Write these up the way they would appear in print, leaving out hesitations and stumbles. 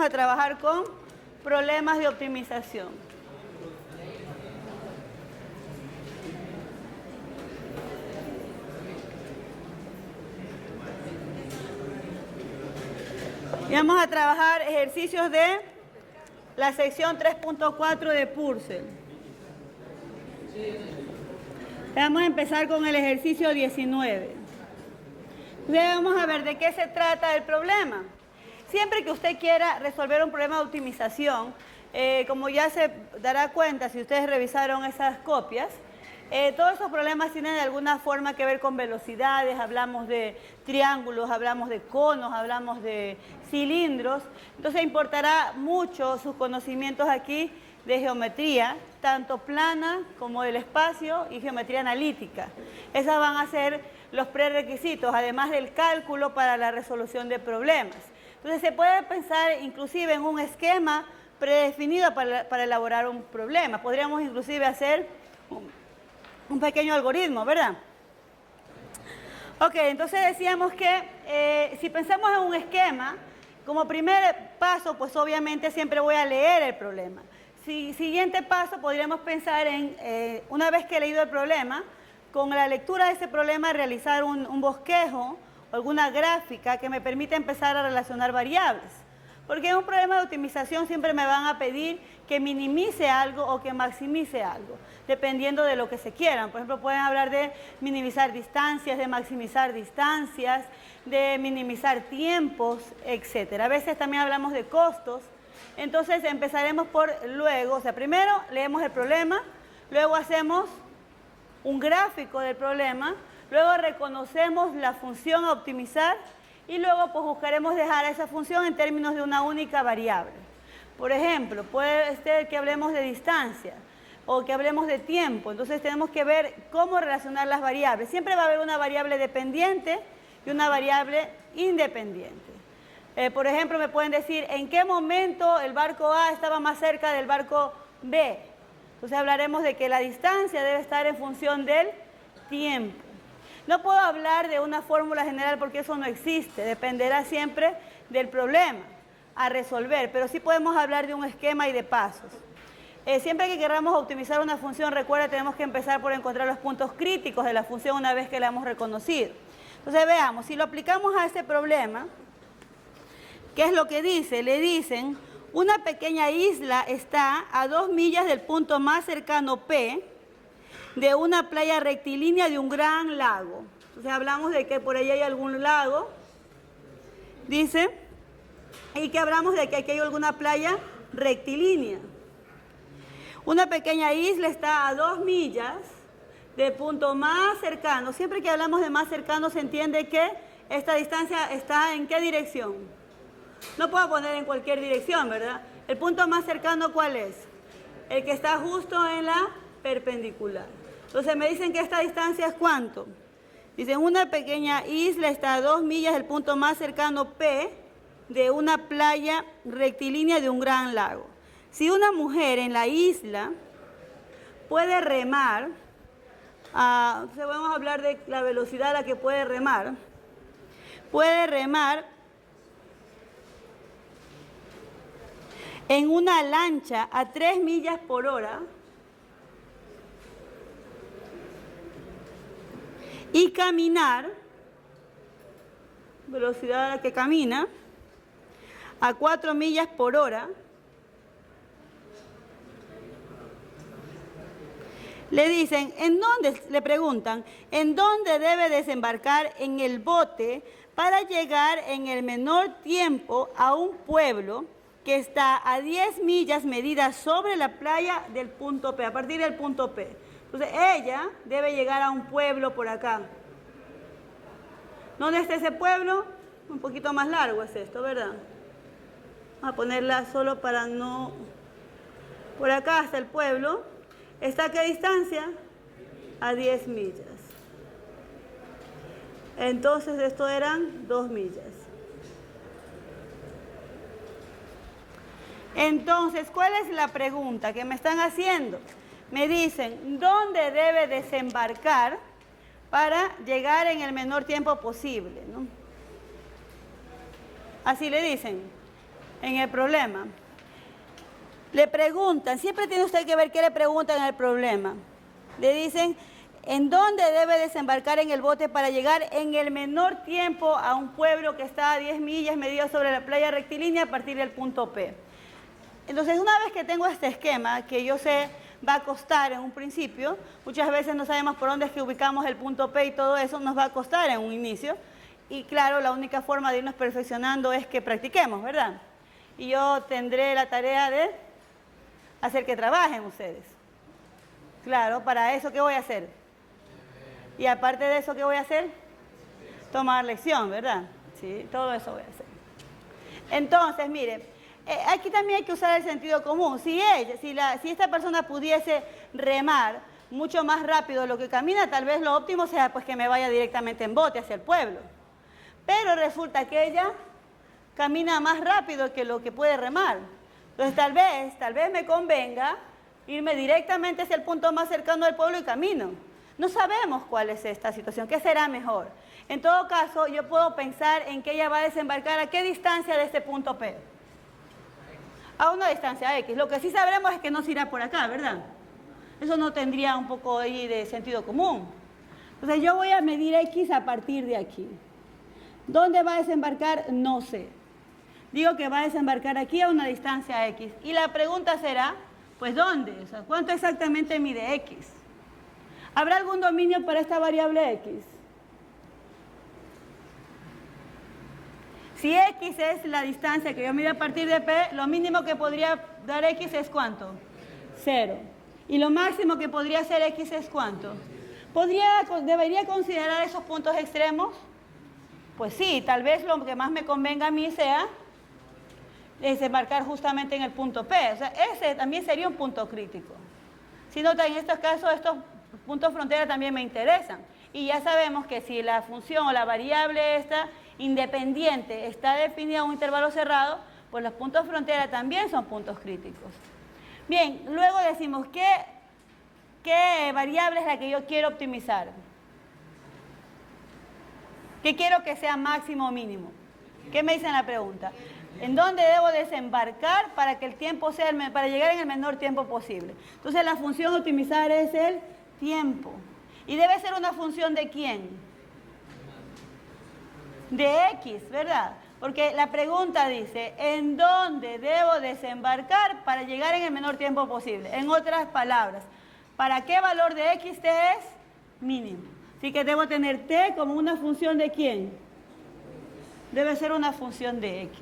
a trabajar con problemas de optimización. Y vamos a trabajar ejercicios de la sección 3.4 de Purcell. Vamos a empezar con el ejercicio 19. Entonces vamos a ver de qué se trata el problema. Siempre que usted quiera resolver un problema de optimización, como ya se dará cuenta si ustedes revisaron esas copias, todos esos problemas tienen de alguna forma que ver con velocidades, hablamos de triángulos, hablamos de conos, hablamos de cilindros. Entonces importará mucho sus conocimientos aquí de geometría, tanto plana como del espacio y geometría analítica. Esas van a ser los prerequisitos, además del cálculo para la resolución de problemas. Entonces se puede pensar inclusive en un esquema predefinido para elaborar un problema. Podríamos inclusive hacer un pequeño algoritmo, ¿verdad? Ok, entonces decíamos que si pensamos en un esquema, como primer paso, pues obviamente siempre voy a leer el problema. Siguiente paso, podríamos pensar en, una vez que he leído el problema, con la lectura de ese problema realizar un bosquejo o alguna gráfica que me permita empezar a relacionar variables. Porque en un problema de optimización siempre me van a pedir que minimice algo o que maximice algo, dependiendo de lo que se quieran. Por ejemplo, pueden hablar de minimizar distancias, de maximizar distancias, de minimizar tiempos, etc. A veces también hablamos de costos. Entonces empezaremos por luego, o sea, primero leemos el problema, luego hacemos un gráfico del problema, luego reconocemos la función a optimizar y luego pues buscaremos dejar esa función en términos de una única variable. Por ejemplo, puede ser que hablemos de distancia o que hablemos de tiempo, entonces tenemos que ver cómo relacionar las variables. Siempre va a haber una variable dependiente y una variable independiente. Por ejemplo, me pueden decir en qué momento el barco A estaba más cerca del barco B. Entonces hablaremos de que la distancia debe estar en función del tiempo. No puedo hablar de una fórmula general porque eso no existe, dependerá siempre del problema a resolver, pero sí podemos hablar de un esquema y de pasos. Siempre que queramos optimizar una función, recuerda, tenemos que empezar por encontrar los puntos críticos de la función una vez que la hemos reconocido. Entonces veamos, si lo aplicamos a este problema, ¿qué es lo que dice? Le dicen, una pequeña isla está a 2 millas del punto más cercano P de una playa rectilínea de un gran lago. Entonces hablamos de que por ahí hay algún lago, dice, y que hablamos de que aquí hay alguna playa rectilínea. Una pequeña isla está a 2 millas del punto más cercano. Siempre que hablamos de más cercano se entiende que esta distancia está en qué dirección. No puedo poner en cualquier dirección, ¿verdad? El punto más cercano, ¿cuál es? El que está justo en la perpendicular. Entonces me dicen que esta distancia es ¿cuánto? Dicen una pequeña isla está a 2 millas del punto más cercano P de una playa rectilínea de un gran lago. Si una mujer en la isla puede remar, entonces vamos a hablar de la velocidad a la que puede remar en una lancha a 3 millas por hora y caminar, velocidad a la que camina, a 4 millas por hora, le dicen, le preguntan, ¿en dónde debe desembarcar en el bote para llegar en el menor tiempo a un pueblo que está a 10 millas medidas sobre la playa del punto P, a partir del punto P? Entonces ella debe llegar a un pueblo por acá. ¿Dónde está ese pueblo? Un poquito más largo es esto, ¿verdad? Vamos a ponerla solo para no... Por acá está el pueblo. ¿Está a qué distancia? A 10 millas. Entonces esto eran 2 millas. Entonces, ¿cuál es la pregunta que me están haciendo? Me dicen, ¿dónde debe desembarcar para llegar en el menor tiempo posible, ¿no? Así le dicen. en el problema. Le preguntan, siempre tiene usted que ver qué le preguntan en el problema. Le dicen, ¿en dónde debe desembarcar en el bote para llegar en el menor tiempo a un pueblo que está a 10 millas medido sobre la playa rectilínea a partir del punto P? Entonces, una vez que tengo este esquema, que yo sé va a costar en un principio, muchas veces no sabemos por dónde es que ubicamos el punto P y todo eso nos va a costar en un inicio. Y claro, la única forma de irnos perfeccionando es que practiquemos, ¿verdad? Y yo tendré la tarea de hacer que trabajen ustedes. Claro, para eso, ¿qué voy a hacer? Y aparte de eso, ¿qué voy a hacer? Tomar lección, ¿verdad? Sí, todo eso voy a hacer. Entonces, mire, aquí también hay que usar el sentido común. Si esta persona pudiese remar mucho más rápido de lo que camina, tal vez lo óptimo sea pues que me vaya directamente en bote hacia el pueblo. Pero resulta que ella camina más rápido que lo que puede remar. Entonces tal vez me convenga irme directamente hacia el punto más cercano del pueblo y camino. No sabemos cuál es esta situación, qué será mejor. En todo caso, yo puedo pensar en que ella va a desembarcar a qué distancia de este punto P. A una distancia X. Lo que sí sabremos es que no se irá por acá, ¿verdad? Eso no tendría un poco ahí de sentido común. Entonces yo voy a medir X a partir de aquí. ¿Dónde va a desembarcar? No sé. Digo que va a desembarcar aquí a una distancia X. Y la pregunta será, pues ¿dónde? O sea, ¿cuánto exactamente mide X? ¿Habrá algún dominio para esta variable X? Si X es la distancia que yo mido a partir de P, lo mínimo que podría dar X es ¿cuánto? 0. ¿Y lo máximo que podría ser X es cuánto? ¿Debería considerar esos puntos extremos? Pues sí, tal vez lo que más me convenga a mí sea desembarcar justamente en el punto P. O sea, ese también sería un punto crítico. Si notan, en estos casos, estos puntos frontera también me interesan. Y ya sabemos que si la función o la variable esta independiente está definida en un intervalo cerrado, pues los puntos frontera también son puntos críticos. Bien, luego decimos, ¿qué variable es la que yo quiero optimizar? ¿Qué quiero que sea máximo o mínimo? ¿Qué me dicen la pregunta? ¿En dónde debo desembarcar para que el tiempo sea para llegar en el menor tiempo posible? Entonces la función a optimizar es el tiempo. ¿Y debe ser una función de quién? De X, ¿verdad? Porque la pregunta dice, ¿en dónde debo desembarcar para llegar en el menor tiempo posible? En otras palabras, ¿para qué valor de X t es mínimo? Así que debo tener t como una función de quién. Debe ser una función de X.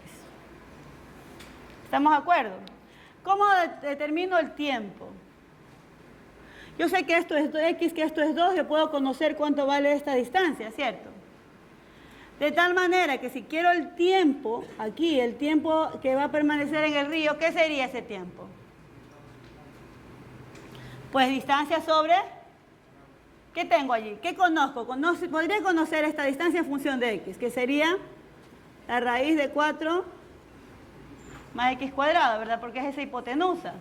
¿Estamos de acuerdo? ¿Cómo determino el tiempo? Yo sé que esto es X, que esto es 2, yo puedo conocer cuánto vale esta distancia, ¿cierto? De tal manera que si quiero el tiempo, aquí, el tiempo que va a permanecer en el río, ¿qué sería ese tiempo? Pues distancia sobre, ¿qué tengo allí? ¿Qué conozco? Podría conocer esta distancia en función de X, que sería la raíz de 4 más X cuadrado, ¿verdad? Porque es esa hipotenusa.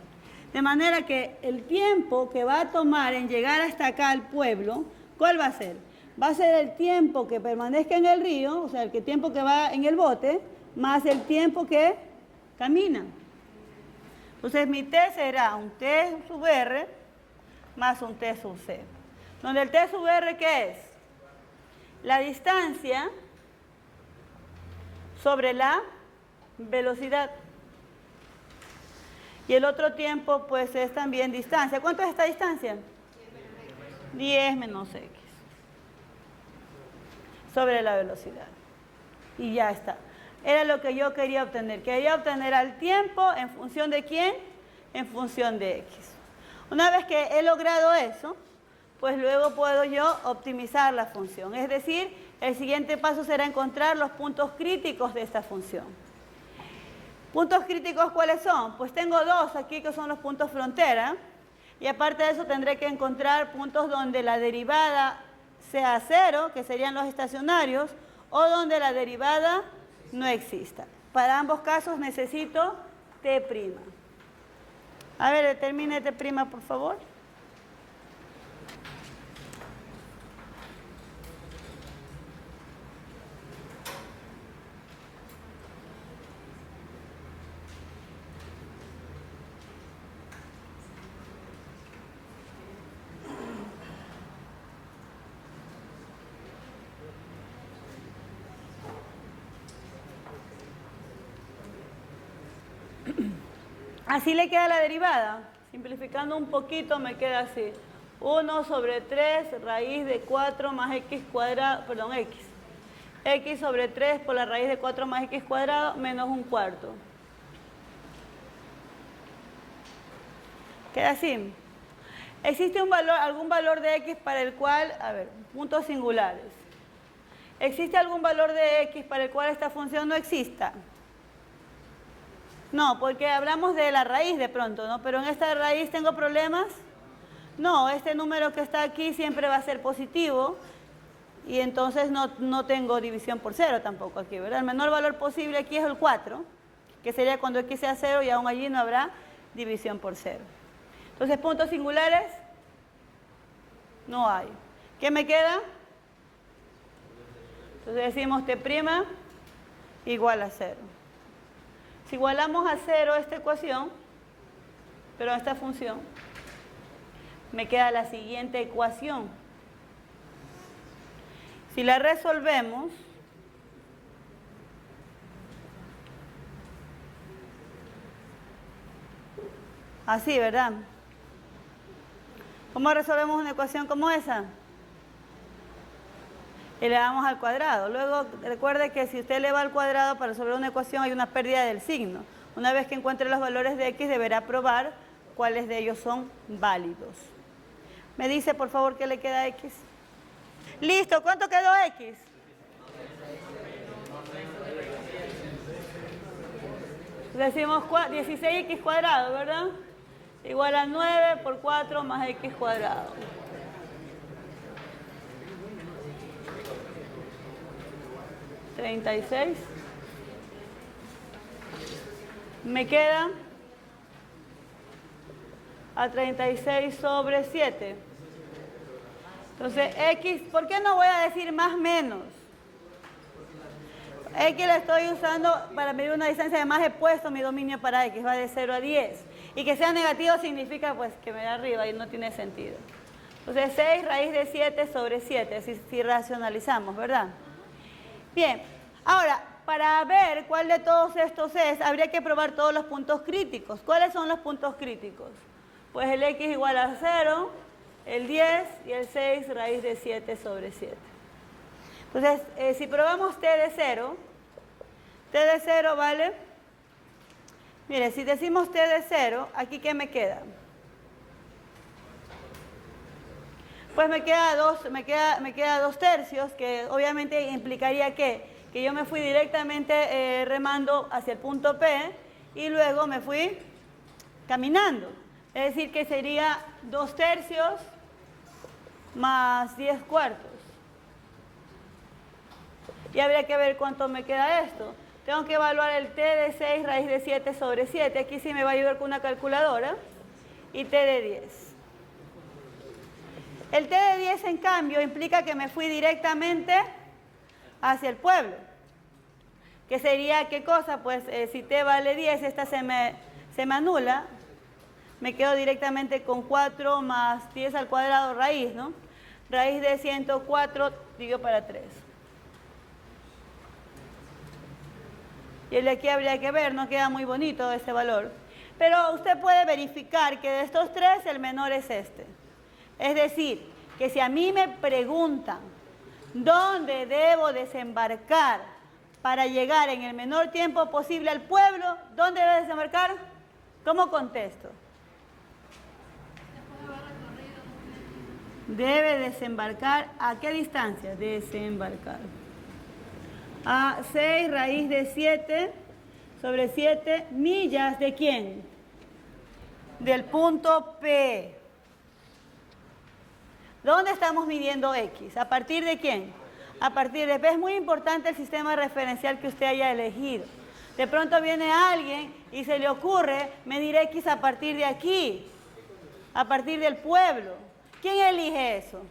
De manera que el tiempo que va a tomar en llegar hasta acá al pueblo, ¿cuál va a ser? Va a ser el tiempo que permanezca en el río, o sea, el tiempo que va en el bote, más el tiempo que camina. Entonces mi T será un T sub R más un T sub C. Donde el T sub R, ¿qué es? La distancia sobre la velocidad. Y el otro tiempo, pues, es también distancia. ¿Cuánto es esta distancia? 10 menos X. Sobre la velocidad. Y ya está. Era lo que yo quería obtener. Quería obtener al tiempo en función de quién? En función de X. Una vez que he logrado eso, pues luego puedo yo optimizar la función. Es decir, el siguiente paso será encontrar los puntos críticos de esta función. ¿Puntos críticos cuáles son? Pues tengo dos aquí que son los puntos frontera. Y aparte de eso tendré que encontrar puntos donde la derivada sea 0, que serían los estacionarios, o donde la derivada no exista. Para ambos casos necesito T'. A ver, determine T', por favor. Así le queda la derivada. Simplificando un poquito me queda así. 1 sobre 3 raíz de 4 más x cuadrado, perdón, x. X sobre 3 por la raíz de 4 más x cuadrado menos 1/4. Queda así. ¿Existe algún valor de x para el cual, a ver, puntos singulares? ¿Existe algún valor de x para el cual esta función no exista? No, porque hablamos de la raíz de pronto, ¿no? Pero en esta raíz tengo problemas. No, este número que está aquí siempre va a ser positivo y entonces no tengo división por 0 tampoco aquí, ¿verdad? El menor valor posible aquí es el 4, que sería cuando x sea 0 y aún allí no habrá división por 0. Entonces, puntos singulares, no hay. ¿Qué me queda? Entonces decimos t' igual a 0. Si igualamos a 0 esta ecuación, pero esta función, me queda la siguiente ecuación. Si la resolvemos, así, ¿verdad? ¿Cómo resolvemos una ecuación como esa? Elevamos al cuadrado. Luego, recuerde que si usted eleva al cuadrado para resolver una ecuación hay una pérdida del signo. Una vez que encuentre los valores de x, deberá probar cuáles de ellos son válidos. ¿Me dice, por favor, qué le queda a x? Listo, ¿cuánto quedó x? Decimos 16x cuadrado, ¿verdad? Igual a 9 por 4 más x cuadrado. ¿36? Me queda a 36 sobre 7. Entonces, x, ¿por qué no voy a decir más menos? X la estoy usando para medir una distancia, además he puesto mi dominio para x, va de 0 a 10. Y que sea negativo significa pues que me da arriba y no tiene sentido. Entonces 6 raíz de 7 sobre 7, si racionalizamos, ¿verdad? Bien, ahora, para ver cuál de todos estos es, habría que probar todos los puntos críticos. ¿Cuáles son los puntos críticos? Pues el x igual a 0, el 10 y el 6 raíz de 7 sobre 7. Entonces, si probamos t de 0 vale, mire, si decimos t de 0, ¿aquí qué me queda? Pues me queda 2 tercios, que obviamente implicaría que yo me fui directamente remando hacia el punto P y luego me fui caminando. Es decir, que sería 2 tercios más 10 cuartos. Y habría que ver cuánto me queda esto. Tengo que evaluar el t de 6 raíz de 7 sobre 7. Aquí sí me va a ayudar con una calculadora. Y t de 10. El t de 10, en cambio, implica que me fui directamente hacia el pueblo. ¿Qué sería qué cosa? Pues si t vale 10, esta se me anula. Me quedo directamente con 4 más 10 al cuadrado raíz, ¿no? Raíz de 104 dividido para 3. Y el de aquí habría que ver, no queda muy bonito ese valor. Pero usted puede verificar que de estos tres el menor es este. Es decir, que si a mí me preguntan dónde debo desembarcar para llegar en el menor tiempo posible al pueblo, ¿dónde debe desembarcar? ¿Cómo contesto? Debe desembarcar, ¿a qué distancia? Desembarcar. A 6 raíz de 7 sobre 7 millas, ¿de quién? Del punto P. ¿Dónde estamos midiendo X? ¿A partir de quién? A partir de P. Es muy importante el sistema referencial que usted haya elegido. De pronto viene alguien y se le ocurre medir X a partir de aquí, a partir del pueblo. ¿Quién elige eso?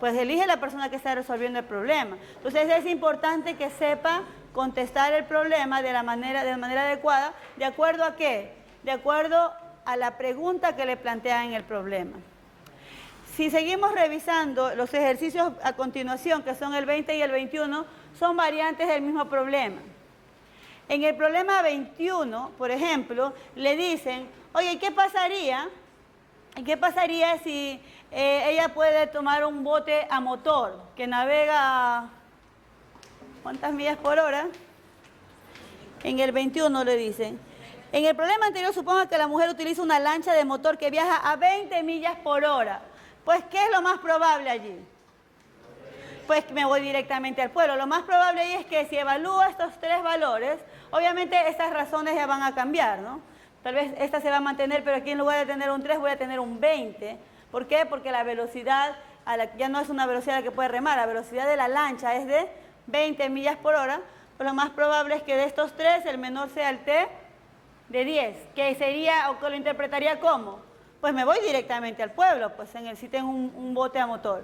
Pues elige la persona que está resolviendo el problema. Entonces es importante que sepa contestar el problema de manera adecuada. ¿De acuerdo a qué? De acuerdo a la pregunta que le plantean en el problema. Si seguimos revisando los ejercicios a continuación, que son el 20 y el 21, son variantes del mismo problema. En el problema 21, por ejemplo, le dicen, oye, ¿qué pasaría si ella puede tomar un bote a motor que navega, ¿cuántas millas por hora? En el 21 le dicen. En el problema anterior, suponga que la mujer utiliza una lancha de motor que viaja a 20 millas por hora. Pues, ¿qué es lo más probable allí? Pues me voy directamente al pueblo. Lo más probable ahí es que si evalúo estos tres valores, obviamente estas razones ya van a cambiar, ¿no? Tal vez esta se va a mantener, pero aquí en lugar de tener un 3 voy a tener un 20. ¿Por qué? Porque la velocidad ya no es una velocidad a la que puede remar, la velocidad de la lancha es de 20 millas por hora. Pues lo más probable es que de estos tres el menor sea el T de 10, que sería, o que lo interpretaría como, pues me voy directamente al pueblo, pues si tengo un bote a motor.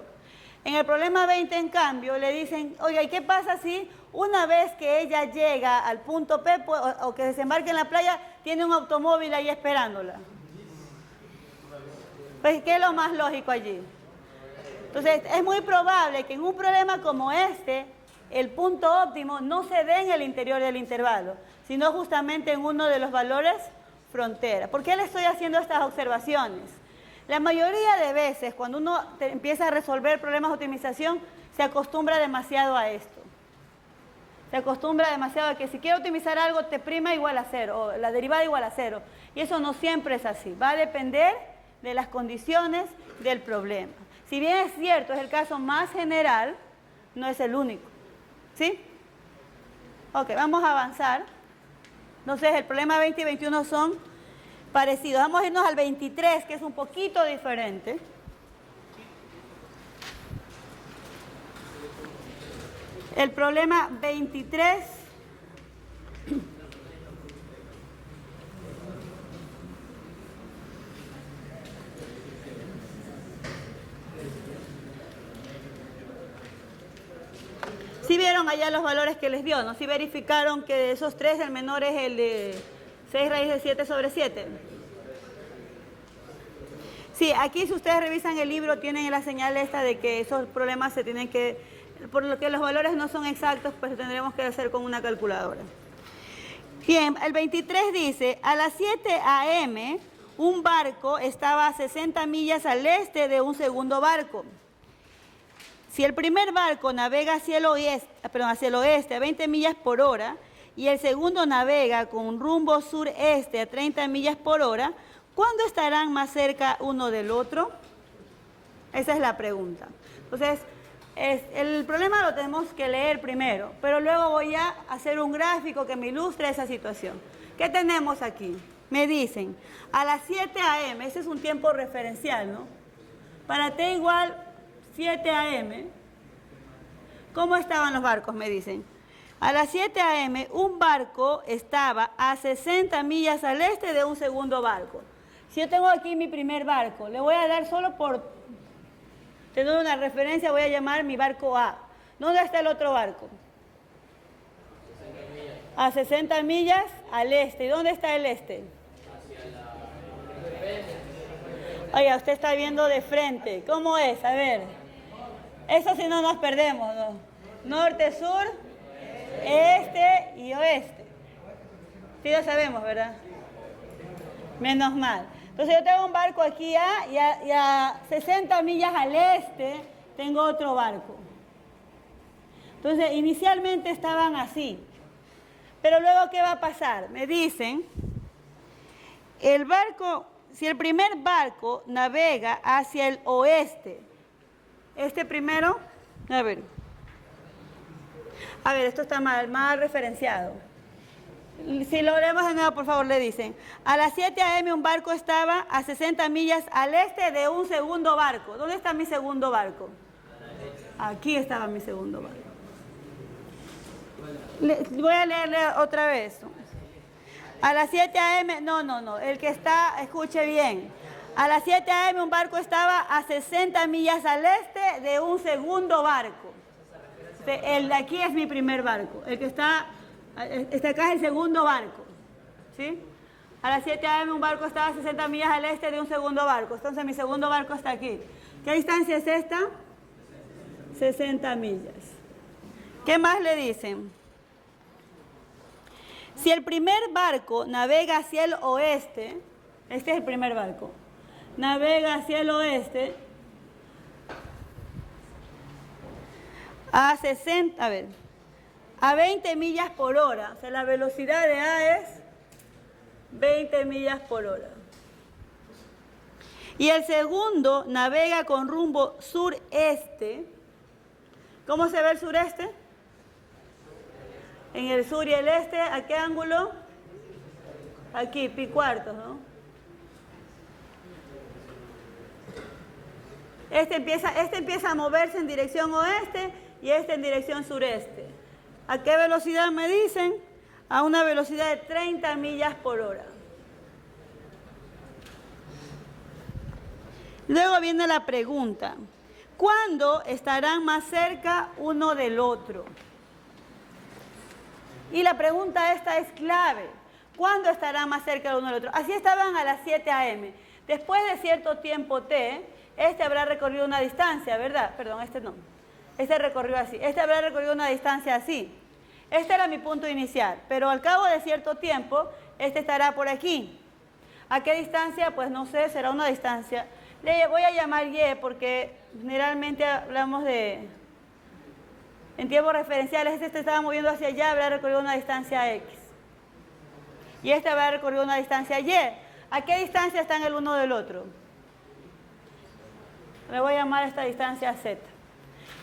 En el problema 20, en cambio, le dicen, oiga, ¿y qué pasa si una vez que ella llega al punto P o que desembarque en la playa, tiene un automóvil ahí esperándola? Pues, ¿qué es lo más lógico allí? Entonces, es muy probable que en un problema como este, el punto óptimo no se dé en el interior del intervalo, sino justamente en uno de los valores frontera. ¿Por qué le estoy haciendo estas observaciones? La mayoría de veces, cuando uno empieza a resolver problemas de optimización, se acostumbra demasiado a esto. Se acostumbra demasiado a que si quiero optimizar algo, T' igual a 0, o la derivada igual a 0. Y eso no siempre es así. Va a depender de las condiciones del problema. Si bien es cierto, es el caso más general, no es el único. ¿Sí? Ok, vamos a avanzar. Entonces, el problema 20 y 21 son parecidos. Vamos a irnos al 23, que es un poquito diferente. El problema 23. ¿Sí vieron allá los valores que les dio? ¿No? ¿Sí verificaron que de esos tres el menor es el de 6 raíz de 7 sobre 7? Sí, aquí si ustedes revisan el libro tienen la señal esta de que esos problemas se tienen que, por lo que los valores no son exactos, pues tendremos que hacer con una calculadora. Bien, el 23 dice, a las 7 a.m. un barco estaba a 60 millas al este de un segundo barco. Si el primer barco navega hacia el oeste a 20 millas por hora y el segundo navega con rumbo sureste a 30 millas por hora, ¿cuándo estarán más cerca uno del otro? Esa es la pregunta. Entonces, el problema lo tenemos que leer primero, pero luego voy a hacer un gráfico que me ilustre esa situación. ¿Qué tenemos aquí? Me dicen, a las 7 a.m., ese es un tiempo referencial, ¿no? Para T igual 7 a.m., ¿cómo estaban los barcos? Me dicen. A las 7 a.m., un barco estaba a 60 millas al este de un segundo barco. Si yo tengo aquí mi primer barco, le voy a dar solo por tener una referencia, voy a llamar mi barco A. ¿Dónde está el otro barco? A 60 millas al este. ¿Y dónde está el este? Oiga, usted está viendo de frente. ¿Cómo es? A ver. Eso si no nos perdemos, ¿no? Norte, sur, este y oeste. Sí lo sabemos, ¿verdad? Menos mal. Entonces yo tengo un barco aquí y a 60 millas al este tengo otro barco. Entonces inicialmente estaban así. Pero luego, ¿qué va a pasar? Me dicen, el barco, si el primer barco navega hacia el oeste, este primero, a ver, esto está mal referenciado. Si lo leemos de nuevo, por favor, le dicen, a las 7 a.m. un barco estaba a 60 millas al este de un segundo barco. ¿Dónde está mi segundo barco? Aquí estaba mi segundo barco. Voy a leerle otra vez. A las 7 a.m., no, el que está, escuche bien. A las 7 a.m. un barco estaba a 60 millas al este de un segundo barco. El de aquí es mi primer barco. El que está acá es el segundo barco. ¿Sí? A las 7 a.m. un barco estaba a 60 millas al este de un segundo barco. Entonces mi segundo barco está aquí. ¿Qué distancia es esta? 60 millas. ¿Qué más le dicen? Si el primer barco navega hacia el oeste, este es el primer barco, navega hacia el oeste a 20 millas por hora. O sea, la velocidad de A es 20 millas por hora. Y el segundo navega con rumbo sureste. ¿Cómo se ve el sureste? En el sur y el este, ¿a qué ángulo? Aquí, pi cuartos, ¿no? Este empieza a moverse en dirección oeste y este en dirección sureste. ¿A qué velocidad me dicen? A una velocidad de 30 millas por hora. Luego viene la pregunta. ¿Cuándo estarán más cerca uno del otro? Y la pregunta esta es clave. ¿Cuándo estarán más cerca el uno del otro? Así estaban a las 7 a.m. Después de cierto tiempo T, este habrá recorrido una distancia, ¿verdad? Perdón, este no. Este recorrió así. Este habrá recorrido una distancia así. Este era mi punto inicial, pero al cabo de cierto tiempo, este estará por aquí. ¿A qué distancia? Pues no sé, será una distancia. Le voy a llamar Y porque generalmente hablamos de... En tiempos referenciales, este estaba moviendo hacia allá, habrá recorrido una distancia X. Y este habrá recorrido una distancia Y. ¿A qué distancia están el uno del otro? Le voy a llamar a esta distancia Z.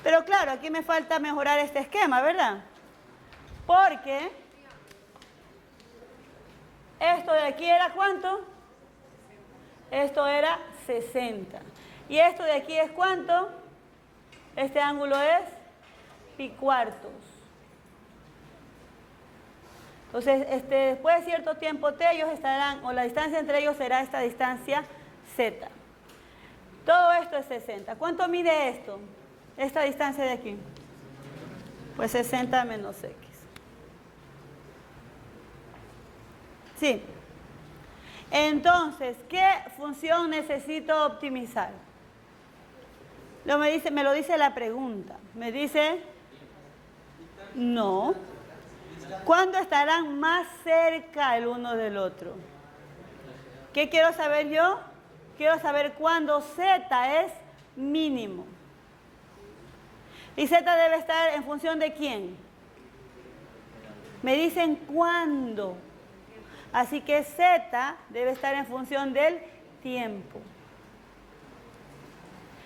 Pero claro, aquí me falta mejorar este esquema, ¿verdad? Porque esto de aquí era ¿cuánto? Esto era 60. ¿Y esto de aquí es cuánto? Este ángulo es pi cuartos. Entonces, después de cierto tiempo T, ellos estarán, o la distancia entre ellos será esta distancia Z. Todo esto es 60. ¿Cuánto mide esto? Esta distancia de aquí. Pues 60 menos X. Sí. Entonces, ¿qué función necesito optimizar? Me lo dice la pregunta. Me dice, no. ¿Cuándo estarán más cerca el uno del otro? ¿Qué quiero saber yo? Quiero saber cuándo Z es mínimo. ¿Y Z debe estar en función de quién? Me dicen cuándo. Así que Z debe estar en función del tiempo.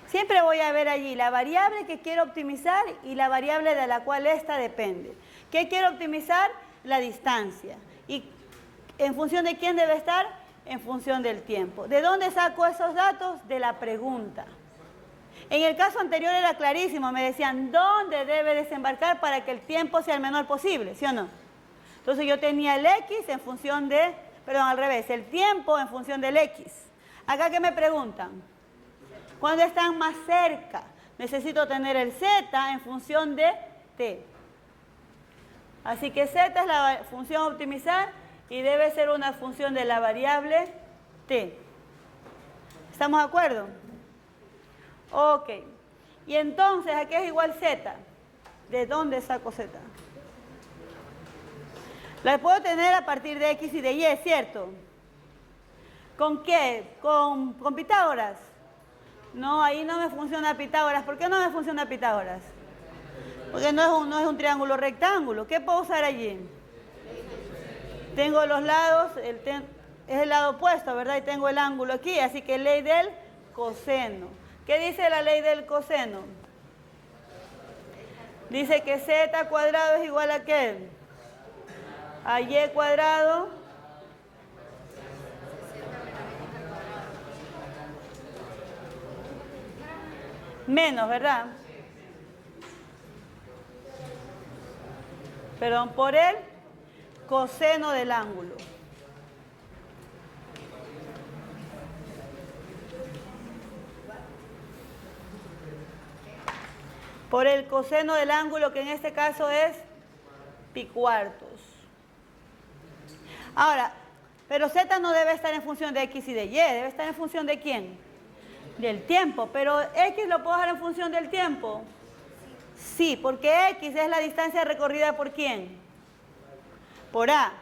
Siempre voy a ver allí la variable que quiero optimizar y la variable de la cual esta depende. ¿Qué quiero optimizar? La distancia. ¿Y en función de quién debe estar? En función del tiempo. ¿De dónde saco esos datos? De la pregunta. En el caso anterior era clarísimo, me decían ¿dónde debe desembarcar para que el tiempo sea el menor posible? ¿Sí o no? Entonces yo tenía el X en función de, perdón, al revés, el tiempo en función del X. Acá que me preguntan, ¿cuándo están más cerca? Necesito tener el Z en función de T. Así que Z es la función a optimizar y debe ser una función de la variable T. ¿Estamos de acuerdo? Ok. Y entonces, ¿a qué es igual Z? ¿De dónde saco Z? La puedo tener a partir de X y de Y, ¿cierto? ¿Con qué? ¿Con Pitágoras? No, ahí no me funciona Pitágoras. ¿Por qué no me funciona Pitágoras? Porque no es un triángulo rectángulo. ¿Qué puedo usar allí? Tengo los lados, es el lado opuesto, ¿verdad? Y tengo el ángulo aquí, así que ley del coseno. ¿Qué dice la ley del coseno? Dice que Z cuadrado es igual a ¿qué? A Y cuadrado menos, ¿verdad? Perdón, por el coseno del ángulo. Por el coseno del ángulo, que en este caso es pi cuartos. Ahora, pero Z no debe estar en función de X y de Y, debe estar en función de ¿quién? Del tiempo. Pero X lo puedo dejar en función del tiempo. Sí, porque X es la distancia recorrida por ¿quién? Por A.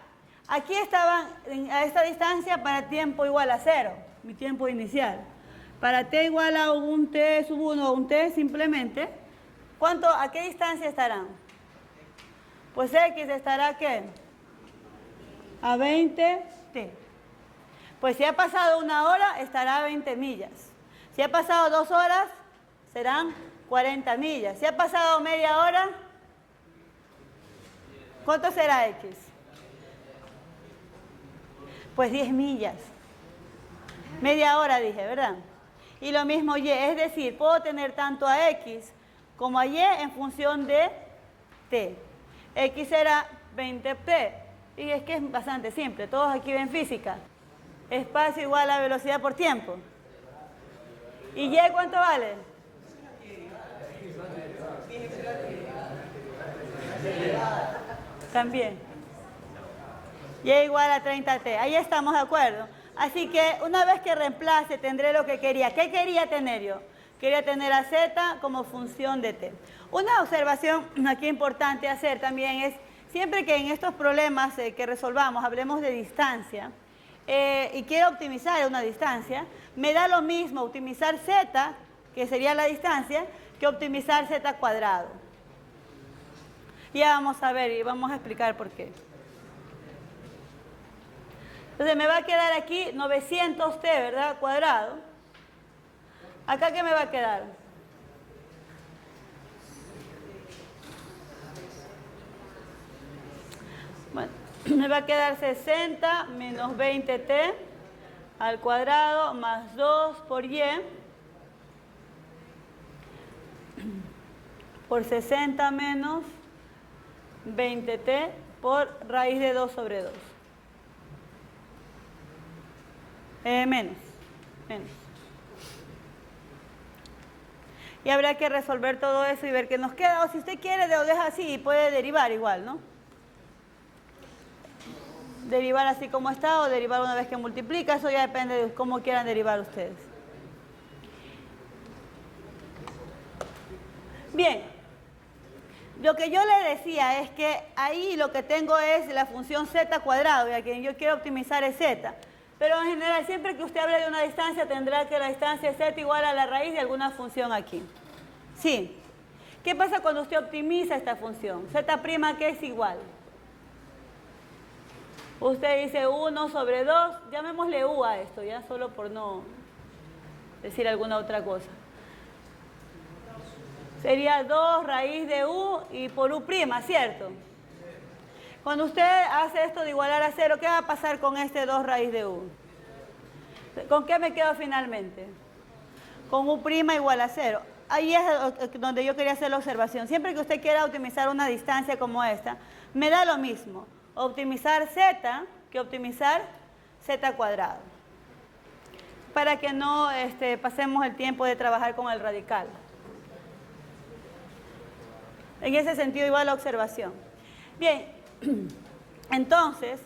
Aquí estaban a esta distancia para tiempo igual a 0, mi tiempo inicial. Para t igual a un t sub 1 o un t simplemente, ¿a qué distancia estarán? Pues x estará, ¿qué? A 20t. Pues si ha pasado 1 hora, estará a 20 millas. Si ha pasado 2 horas, serán 40 millas. Si ha pasado media hora, ¿cuánto será x? Pues 10 millas. Media hora dije, ¿verdad? Y lo mismo y, es decir, puedo tener tanto a x como a y en función de t. X será 20t. Y es que es bastante simple, todos aquí ven física. Espacio igual a velocidad por tiempo. ¿Y y cuánto vale? También. Y igual a 30t. Ahí estamos de acuerdo. Así que una vez que reemplace tendré lo que quería. ¿Qué quería tener yo? Quería tener a z como función de t. Una observación aquí importante hacer también es, siempre que en estos problemas que resolvamos hablemos de distancia y quiero optimizar una distancia, me da lo mismo optimizar z, que sería la distancia, que optimizar z cuadrado. Ya vamos a ver y vamos a explicar por qué. Entonces me va a quedar aquí 900t, ¿verdad? Cuadrado. ¿Acá qué me va a quedar? Bueno, me va a quedar 60 menos 20t al cuadrado más 2 por y por 60 menos 20t por raíz de 2 sobre 2. Menos. Y habrá que resolver todo eso y ver qué nos queda. O si usted quiere, lo deja así y puede derivar igual, ¿no? Derivar así como está o derivar una vez que multiplica. Eso ya depende de cómo quieran derivar ustedes. Bien. Lo que yo le decía es que ahí lo que tengo es la función z cuadrado, y a quien yo quiero optimizar es z. Pero en general, siempre que usted hable de una distancia, tendrá que la distancia es z igual a la raíz de alguna función aquí. Sí. ¿Qué pasa cuando usted optimiza esta función? Z' ¿qué es igual? Usted dice 1 sobre 2, llamémosle u a esto, ya solo por no decir alguna otra cosa. Sería 2 raíz de u y por u', ¿cierto? Cuando usted hace esto de igualar a 0, ¿qué va a pasar con este 2 raíz de u? ¿Con qué me quedo finalmente? Con u' igual a 0. Ahí es donde yo quería hacer la observación. Siempre que usted quiera optimizar una distancia como esta, me da lo mismo optimizar z que optimizar z cuadrado. Para que no pasemos el tiempo de trabajar con el radical. En ese sentido igual la observación. Bien, entonces,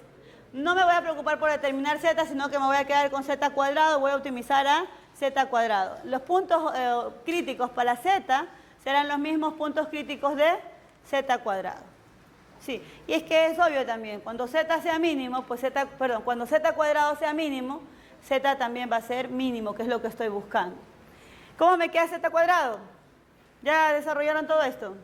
no me voy a preocupar por determinar z, sino que me voy a quedar con z cuadrado, voy a optimizar a z cuadrado. Los puntos críticos para z serán los mismos puntos críticos de z cuadrado. Sí, y es que es obvio también, cuando z sea mínimo, pues cuando z cuadrado sea mínimo, z también va a ser mínimo, que es lo que estoy buscando. ¿Cómo me queda z cuadrado? ¿Ya desarrollaron todo esto?